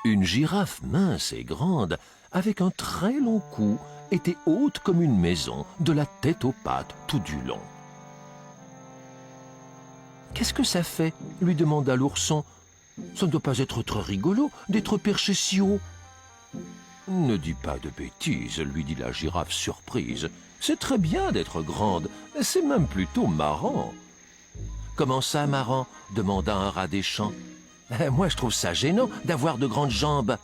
Une girafe mince et grande, avec un très long cou, était haute comme une maison, de la tête aux pattes, tout du long. « Qu'est-ce que ça fait ?» lui demanda l'ourson. « Ça ne doit pas être très rigolo d'être perché si haut. »« Ne dis pas de bêtises, » lui dit la girafe surprise. « C'est très bien d'être grande, c'est même plutôt marrant. »« Comment ça, marrant ?» demanda un rat des champs. « Moi, je trouve ça gênant d'avoir de grandes jambes. »«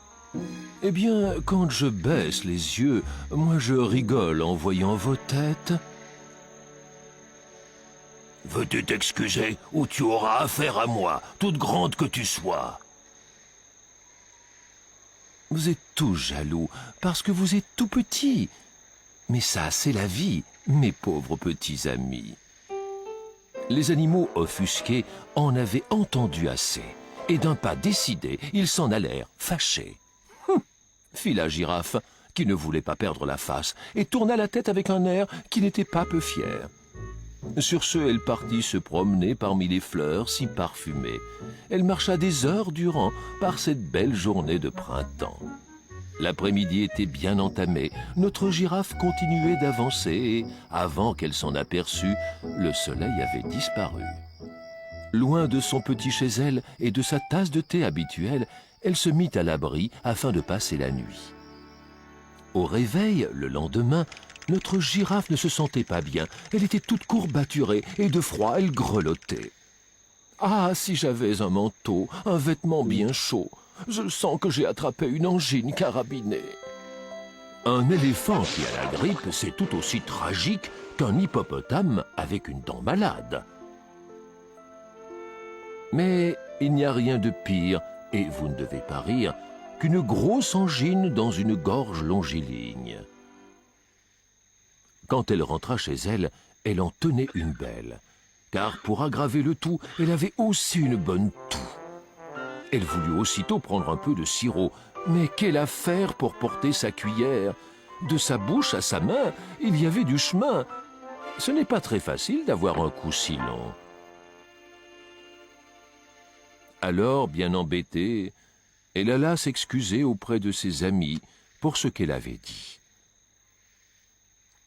Eh bien, quand je baisse les yeux, moi je rigole en voyant vos têtes. »« Veux-tu t'excuser ou tu auras affaire à moi, toute grande que tu sois. » Vous êtes tous jaloux parce que vous êtes tout petits. Mais ça, c'est la vie, mes pauvres petits amis. Les animaux offusqués en avaient entendu assez. Et d'un pas décidé, ils s'en allèrent, fâchés. « fit la girafe, qui ne voulait pas perdre la face, et tourna la tête avec un air qui n'était pas peu fier. Sur ce, elle partit se promener parmi les fleurs si parfumées. Elle marcha des heures durant par cette belle journée de printemps. L'après-midi était bien entamé, notre girafe continuait d'avancer et, avant qu'elle s'en aperçût, le soleil avait disparu. Loin de son petit chez elle et de sa tasse de thé habituelle, elle se mit à l'abri afin de passer la nuit. Au réveil, le lendemain, notre girafe ne se sentait pas bien. Elle était toute courbaturée et de froid, elle grelottait. « Ah, si j'avais un manteau, un vêtement bien chaud. Je sens que j'ai attrapé une angine carabinée. » Un éléphant qui a la grippe, c'est tout aussi tragique qu'un hippopotame avec une dent malade. Mais il n'y a rien de pire, et vous ne devez pas rire, qu'une grosse angine dans une gorge longiligne. Quand elle rentra chez elle, elle en tenait une belle, car pour aggraver le tout, elle avait aussi une bonne toux. Elle voulut aussitôt prendre un peu de sirop, mais quelle affaire pour porter sa cuillère! De sa bouche à sa main, il y avait du chemin. Ce n'est pas très facile d'avoir un cou si long. Alors, bien embêtée, elle alla s'excuser auprès de ses amis pour ce qu'elle avait dit.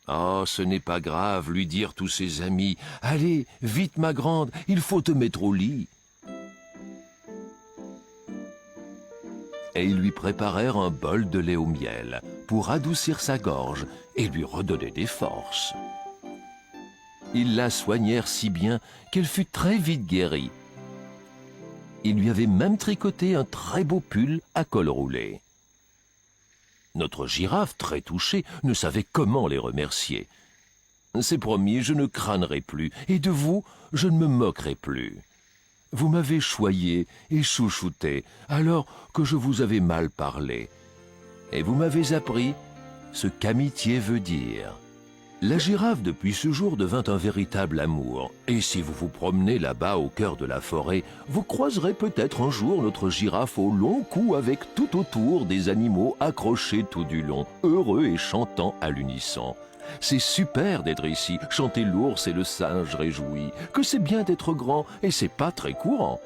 « Oh, ce n'est pas grave, lui dirent tous ses amis. « Allez, vite ma grande, il faut te mettre au lit. » Et ils lui préparèrent un bol de lait au miel pour adoucir sa gorge et lui redonner des forces. Ils la soignèrent si bien qu'elle fut très vite guérie. Il lui avait même tricoté un très beau pull à col roulé. Notre girafe, très touchée, ne savait comment les remercier. « C'est promis, je ne crânerai plus, et de vous, je ne me moquerai plus. Vous m'avez choyé et chouchouté, alors que je vous avais mal parlé. Et vous m'avez appris ce qu'amitié veut dire. » La girafe, depuis ce jour, devint un véritable amour. Et si vous vous promenez là-bas au cœur de la forêt, vous croiserez peut-être un jour notre girafe au long cou avec tout autour des animaux accrochés tout du long, heureux et chantant à l'unisson. C'est super d'être ici, chanter l'ours et le singe réjouis, que c'est bien d'être grand et c'est pas très courant.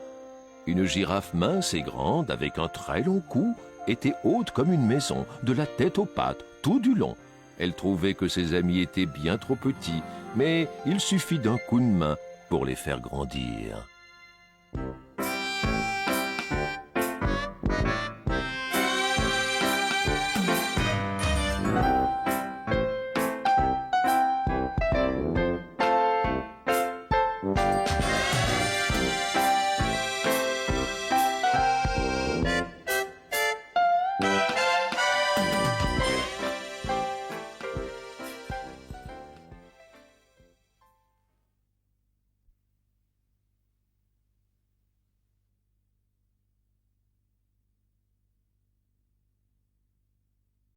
Une girafe mince et grande, avec un très long cou, était haute comme une maison, de la tête aux pattes, tout du long. Elle trouvait que ses amis étaient bien trop petits, mais il suffit d'un coup de main pour les faire grandir.